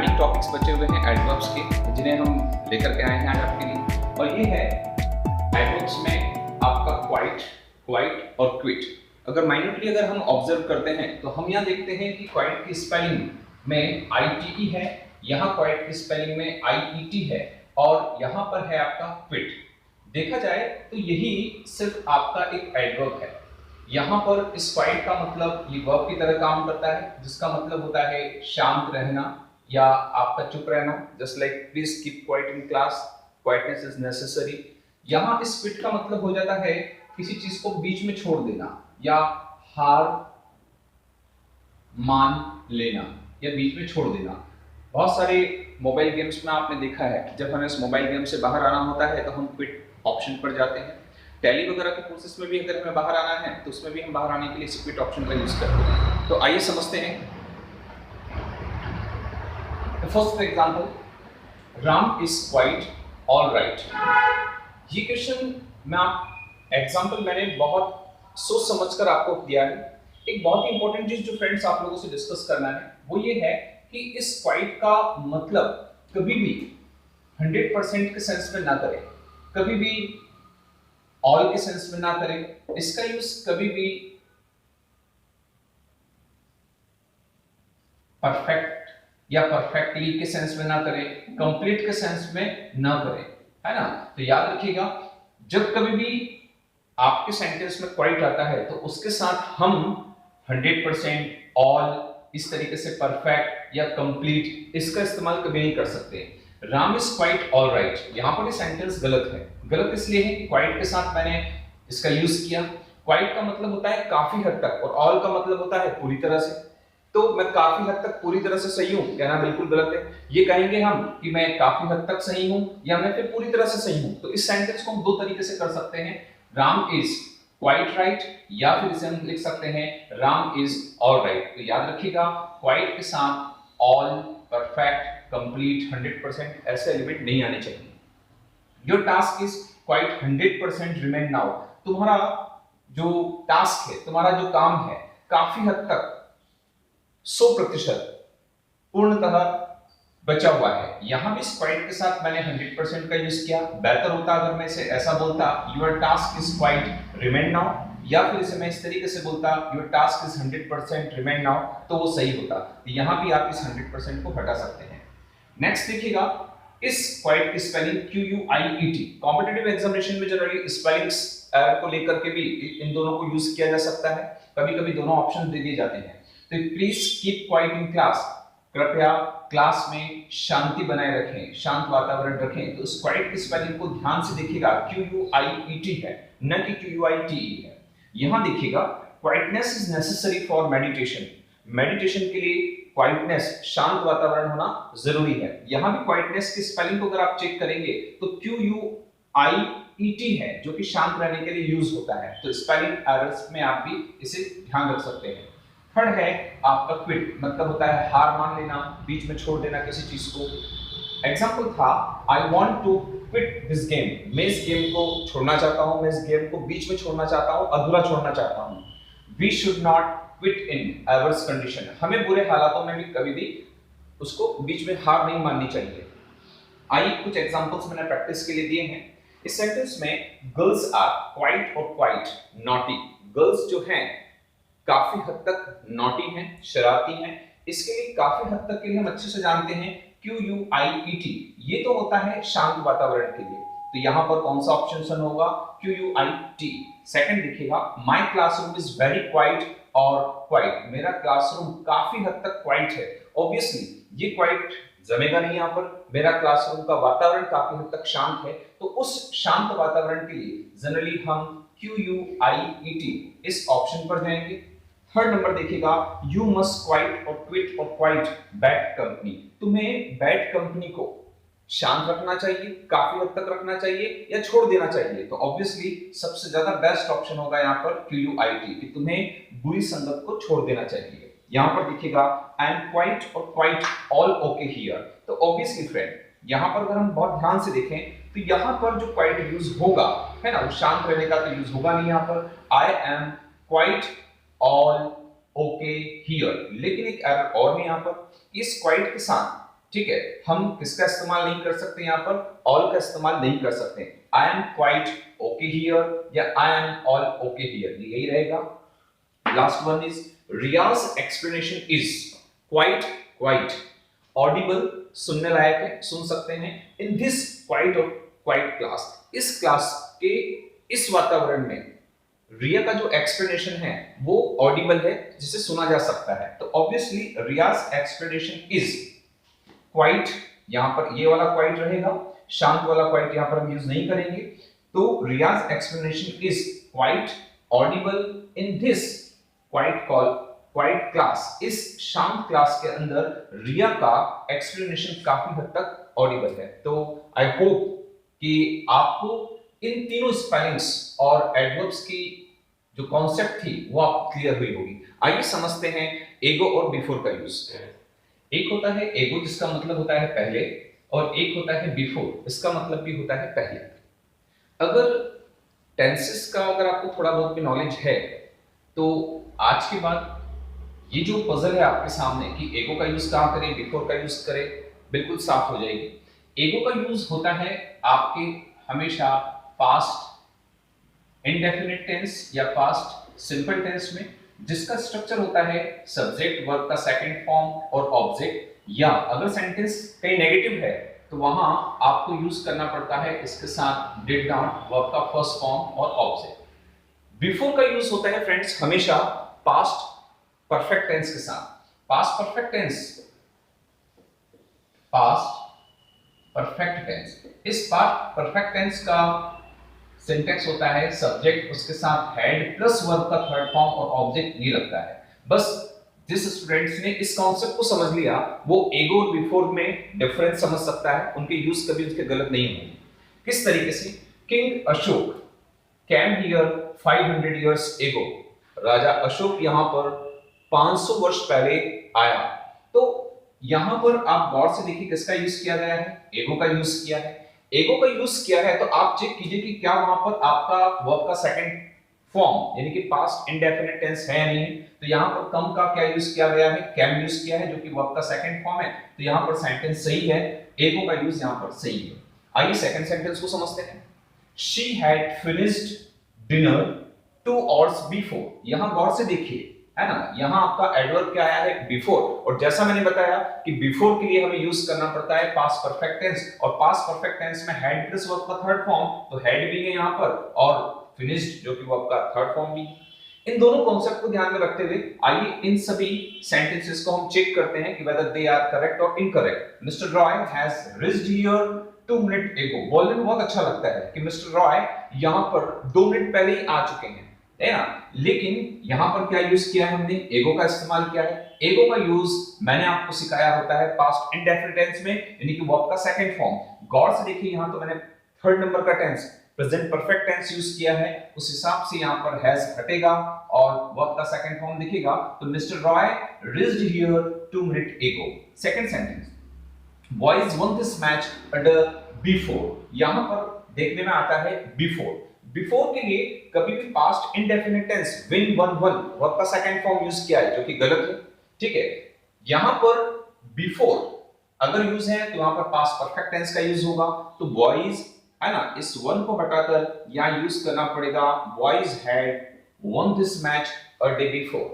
Remaining topics बचे हुए हैं एडवर्ब्स के, जिन्हें हम लेकर के आए हैं आज आपके लिए। और ये है एडवर्ब्स में आपका क्वाइट, क्वाइट और क्विट। अगर माइन्यूटली अगर हम ऑब्जर्व करते हैं तो हम यहाँ देखते हैं कि क्वाइट की स्पेलिंग में ITE है, यहाँ क्वाइट की स्पेलिंग में IET है और यहाँ पर है आपका क्विट। देखा जाए तो यही सिर्फ आपका एक एडवर्ब है। यहाँ पर इस क्वाइट का मतलब ये वर्ब की तरह काम करता है, जिसका मतलब होता है शांत रहना या आपका चुप रहना। Just like please keep quiet in class, quietness is necessary. यहाँ इस क्विट का मतलब हो जाता है किसी चीज को बीच में छोड़ देना या हार मान लेना या बीच में छोड़ देना। बहुत सारे मोबाइल गेम्स में आपने देखा है, जब हमें इस मोबाइल गेम से बाहर आना होता है तो हम क्विट ऑप्शन पर जाते हैं। टैली वगैरह के कोर्सेज में भी अगर हमें बाहर आना है तो उसमें भी हम बाहर आने के लिए क्विट ऑप्शन का यूज करते हैं। तो आइए समझते हैं। First example, Ram is quite all right. ये क्वेश्चन में आप एग्जांपल मैंने बहुत सोच समझकर आपको दिया है। एक बहुत ही इंपॉर्टेंट चीज जो फ्रेंड्स आप लोगों से डिस्कस करना है वो ये है कि इस क्वाइट का मतलब कभी भी 100% के सेंस में ना करें, कभी भी ऑल के सेंस में ना करें। इसका यूज कभी भी परफेक्ट या परफेक्टली के सेंस में ना करें, कंप्लीट के सेंस में ना करें, है ना। तो याद रखिएगा, जब कभी भी आपके सेंटेंस में क्वाइट आता है तो उसके साथ हम 100%, ऑल, इस तरीके से परफेक्ट या कंप्लीट इसका इस्तेमाल कभी नहीं कर सकते। Ram is quite all right, यहां पर ये सेंटेंस गलत है। गलत इसलिए है कि क्वाइट के साथ मैंने इसका यूज किया। क्वाइट का मतलब होता है काफी हद तक और ऑल का मतलब होता है पूरी तरह से। तो मैं काफी हद तक पूरी तरह से सही हूं कहना बिल्कुल गलत है। ये कहेंगे हम कि मैं काफी हद तक सही हूं या मैं फिर पूरी तरह से सही हूं। तो इस सेंटेंस को हम दो तरीके से कर सकते हैं, राम इज क्वाइट राइट या फिर इसे हम लिख सकते हैं राम इज ऑल राइट। तो याद रखिएगा, क्वाइट के साथ ऑल, परफेक्ट, कंप्लीट, 100% ऐसे एलिमेंट नहीं आने चाहिए। Your task is quite 100% remain now. तुम्हारा जो टास्क है, तुम्हारा जो काम है, काफी हद तक 100% पूर्णतः बचा हुआ है। यहां भी क्वाइट के साथ मैंने 100% का यूज किया। बेहतर होता अगर मैं इसे ऐसा बोलता, your task is quite remain now, या फिर इसे मैं इस तरीके से बोलता, your task is 100% remain now, तो वो सही होता। यहां भी आप इस 100% को हटा सकते हैं। नेक्स्ट देखिएगा, इस क्वाइट की स्पेलिंग QUIET। कॉम्पिटिटिव एग्जामिनेशन में जनरली स्पेलिंग्स को लेकर के भी इन दोनों को यूज किया जा सकता है। कभी-कभी दोनों ऑप्शन दे दिए जाते हैं। तो please keep quiet in class, कृपया क्लास में शांति बनाए रखें, शांत वातावरण रखें। तो इस क्वाइट की स्पेलिंग को ध्यान से देखिएगा, QUIET है, न कि QUITE है। यहां देखिएगा, quietness is necessary for meditation. Meditation के लिए क्वाइटनेस, शांत वातावरण होना जरूरी है। यहां भी क्वाइटनेस की स्पेलिंग को अगर आप चेक करेंगे तो QUIET है, जो कि शांत रहने के लिए यूज होता है। तो स्पेलिंग एरर्स में आप भी इसे ध्यान रख सकते हैं। थर्ड है आपका क्विट, मतलब होता है हार मान लेना, बीच में छोड़ देना किसी चीज को। एग्जांपल था, I want to quit this game. मैं इस गेम को छोड़ना चाहता हूं, मैं इस गेम को बीच में छोड़ना चाहता हूं, अधूरा छोड़ना चाहता हूं। We should not quit in adverse condition. हमें बुरे हालातों में भी कभी भी उसको बीच में हार नहीं माननी चाहिए। आइए कुछ एग्जांपल्स मैंने प्रैक्टिस के लिए दिए हैं। इस सेंटेंस में गर्ल्स आर क्वाइट और क्वाइट नॉटी। गर्ल्स जो हैं काफी हद तक नॉटी हैं, शरारती हैं। इसके लिए काफी हद तक के लिए हम अच्छे से जानते हैं QUIET। ये तो होता है शांत वातावरण के लिए। तो यहां पर कौन सा ऑप्शन होगा? QUIT। सेकंड देखिएगा, my classroom is very quite और क्वाइट। मेरा क्लासरूम काफी हद तक क्वाइट है। ऑब्वियसली ये क्वाइट जमेगा नहीं। यहाँ पर मेरा क्लासरूम का वातावरण काफी हद तक शांत है, तो उस शांत वातावरण के लिए जनरली हम QUIET इस ऑप्शन पर जाएंगे। थर्ड नंबर देखिएगा, यू मस्ट क्वाइट और क्विट और क्वाइट बैड कंपनी। तुम्हें बैड कंपनी को शांत रखना चाहिए, काफी हद तक रखना चाहिए या छोड़ देना चाहिए। तो ऑब्वियसली सबसे ज्यादा बेस्ट ऑप्शन होगा यहाँ पर QUIT, कि तुम्हें बुरी संगत को छोड़ देना चाहिए। यहाँ पर देखिएगा, आई एम क्वाइट और क्वाइट ऑल ओके हियर। तो ऑब्वियसली फ्रेंड, यहाँ पर अगर हम बहुत ध्यान से देखें तो यहाँ पर जो क्वाइट यूज होगा, है ना, वो शांत रहने का तो यूज होगा नहीं। यहाँ पर आई am quite all okay here. लेकिन एक एरर और है यहाँ पर, इस क्वाइट के साथ ठीक है, हम किसका इस्तेमाल नहीं कर सकते यहाँ पर, ऑल का इस्तेमाल नहीं कर सकते। I am quite okay here या I am all okay here, यही रहेगा। Last one is Riyaz explanation is quite quite audible, सुनने लायक है, सुन सकते हैं। इन दिस क्वाइट और क्वाइट क्लास, इस क्लास के इस वातावरण में रिया का जो एक्सप्लेनेशन है वो ऑडिबल है, जिसे सुना जा सकता है। तो ऑब्वियसली रियाज एक्सप्लेनेशन इज क्वाइट, यहां पर ये वाला क्वाइट रहेगा, शांत वाला क्वाइट यहां पर हम यूज नहीं करेंगे। तो Riyaz explanation is quite audible in this quite call quite class, इस शांत क्लास के अंदर रिया का एक्सप्लेनेशन काफी हद तक ऑडिबल है। तो आई होप कि आपको इन तीनों स्पेलिंग्स और एडवर्ब्स की जो कॉन्सेप्ट थी वो आपको क्लियर हुई होगी। आइए समझते हैं एगो और बिफोर का यूज। एक होता है एगो जिसका मतलब होता है पहले, और एक होता है बिफोर, इसका मतलब भी होता है पहले। अगर टेंसेस का अगर आपको थोड़ा बहुत भी नॉलेज है तो आज के बाद ये जो पजल है आपके सामने कि एगो का यूज कहां करें, बिफोर का यूज करें, बिल्कुल साफ हो जाएगी। एगो का यूज होता है आपके हमेशा पास्ट इंडेफिनिट टेंस या पास्ट सिंपल टेंस में, जिसका स्ट्रक्चर होता है सब्जेक्ट वर्ब का सेकंड फॉर्म और ऑब्जेक्ट, या अगर सेंटेंस कहीं नेगेटिव है तो वहां आपको यूज करना पड़ता है इसके साथ डिड नॉट वर्ब का फर्स्ट फॉर्म और ऑब्जेक्ट। बिफोर का यूज होता है फ्रेंड्स हमेशा पास्ट परफेक्ट टेंस के साथ। Past perfect tense, past perfect tense, इस पास्ट परफेक्ट टेंस का सिंटेक्स होता है सब्जेक्ट उसके साथ हेड प्लस वर्ब का थर्ड फॉर्म और ऑब्जेक्ट ये लगता है। बस जिस स्टूडेंट्स ने इस कॉन्सेप्ट को समझ लिया वो एगो और बिफोर में डिफरेंस समझ सकता है, उनके यूज कभी उसके गलत नहीं होंगे। किस तरीके से, king Ashoka came here 500 years ago, राजा अशोक यहां पर 500 वर्ष पहले आया। तो यहां पर आप गौर से देखिए किसका यूज किया गया है, एगो का यूज किया है। एगो का यूज किया है तो आप चेक कीजिए कि क्या वहां पर आपका वर्ब का सेकंड फॉर्म यानी कि पास्ट इंडेफिनिट टेंस है या नहीं। तो यहां पर कम का क्या यूज किया गया है, कैम यूज किया है जो कि वर्ब का सेकंड फॉर्म है। तो यहां पर सेंटेंस सही है, एगो का यूज यहां पर सही है। आइए सेकंड सेंटेंस को समझते हैं। She had finished dinner 2 hours before, यहां गौर से देखिए है ना, यहां आपका एडवर्ब क्या आया है, बिफोर। और जैसा मैंने बताया कि बिफोर के लिए हमें यूज करना पड़ता है पास्ट परफेक्ट टेंस, और पास्ट परफेक्ट टेंस में हेड प्लस वर्ब का थर्ड फॉर्म, तो हेड भी है यहां पर और फिनिश्ड जो कि वर्ब का थर्ड फॉर्म भी। इन दोनों कॉन्सेप्ट को ध्यान में रखते हुए आइए इन सभी सेंटेंसेस को हम चेक करते हैं कि वेदर दे आर करेक्ट और incorrect. Mr Roy has reached here 2 minute ago, बोलने में बहुत अच्छा लगता है कि मिस्टर रॉय यहां पर 2 मिनट पहले ही आ चुके हैं, है ना। लेकिन यहां पर क्या यूज किया है हमने, एगो का इस्तेमाल किया है। एगो का यूज मैंने आपको सिखाया होता है पास्ट इंडेफिनिट टेंस में यानी कि वर्ब का सेकंड फॉर्म। गौर से देखिए यहां तो मैंने थर्ड नंबर का tense present perfect tense use किया है, उस हिसाब से यहां पर हैज हटेगा और वर्ब का सेकंड फॉर्म दिखेगा। तो mister Roy reached here 2 minute ago. Second sentence, boys won this match under before, यहां पर देखने में आता है बिफोर। बिफोर के लिए कभी भी पास्ट इंडेफिनिट टेंस विन वन वन वर्ब का सेकंड फॉर्म यूज किया है जो कि गलत है, ठीक है। यहां पर बिफोर अगर यूज है तो वहां पर पास्ट परफेक्ट टेंस का यूज होगा। तो बॉयज है ना, इस वन को हटाकर यहां यूज करना पड़ेगा boys had won this match a day before।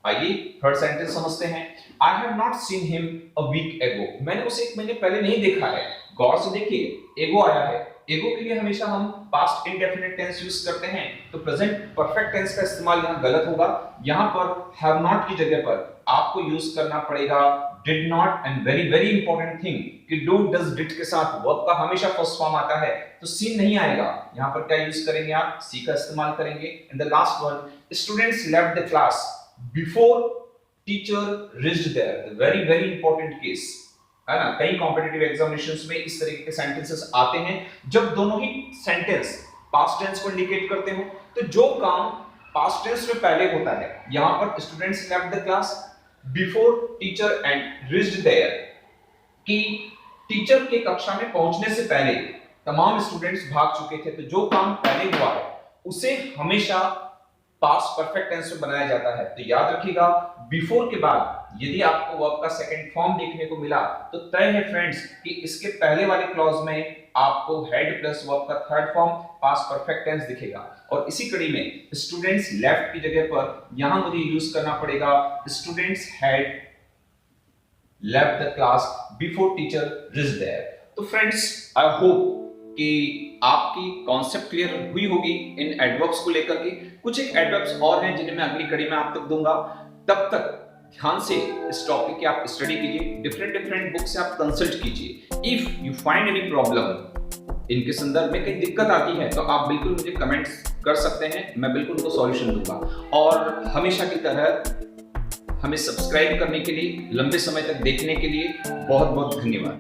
आइए थर्ड सेंटेंस समझते हैं। I have not seen him a week ago, मैंने उसे 1 महीने पहले नहीं देखा है। गौर से देखिए एगो आया है, एगो के लिए हमेशा हम पास्ट इंडेफिनिट टेंस यूज करते हैं, तो प्रेजेंट परफेक्ट टेंस का इस्तेमाल यहां गलत होगा। यहां पर हैव नॉट की जगह पर आपको यूज करना पड़ेगा did not. And very very important thing कि डू डज डिड के साथ वर्ब का हमेशा फर्स्ट फॉर्म आता है, तो सी नहीं आएगा। यहां पर क्या यूज करेंगे आप, सी का इस्तेमाल करेंगे। And the last one, students left the class before teacher reached there, very very important case है ना। कई कॉम्पिटिटिव एग्जामिनेशंस में इस तरीके के सेंटेंसेस आते हैं जब दोनों ही सेंटेंस पास्ट टेंस को इंडिकेट करते हो। तो जो काम पास्ट टेंस में पहले होता है, यहां पर students left the class before teacher and reached there, कि टीचर के कक्षा में पहुंचने से पहले तमाम स्टूडेंट्स भाग चुके थे। तो जो काम पहले हुआ है उसे हमेशा पास्ट परफेक्ट टेंस में बनाया जाता है। तो याद रखिएगा, बिफोर के बाद यदि आपको वर्ब का सेकंड फॉर्म देखने को मिला तो तय है फ्रेंड्स कि इसके पहले वाले क्लॉज में आपको हेड प्लस वर्ब का third form past perfect tense दिखेगा। और इसी कड़ी में स्टूडेंट्स लेफ्ट की जगह पर यहां मुझे यूज करना पड़ेगा students had left the class before teacher reached there. तो फ्रेंड्स, आई होप कि आपकी कॉन्सेप्ट क्लियर हुई होगी इन एडवर्ब्स को लेकर के। कुछ एक एडवर्ब्स और हैं जिन्हें मैं अगली कड़ी में आप तक दूंगा। तब तक ध्यान से इस टॉपिक की आप स्टडी कीजिए, डिफरेंट बुक से आप कंसल्ट कीजिए। If you find any problem, इनके संदर्भ में कहीं दिक्कत आती है तो आप बिल्कुल मुझे कमेंट्स कर सकते हैं, मैं बिल्कुल उनको सॉल्यूशन दूंगा। और हमेशा की तरह हमें सब्सक्राइब करने के लिए, लंबे समय तक देखने के लिए बहुत बहुत धन्यवाद।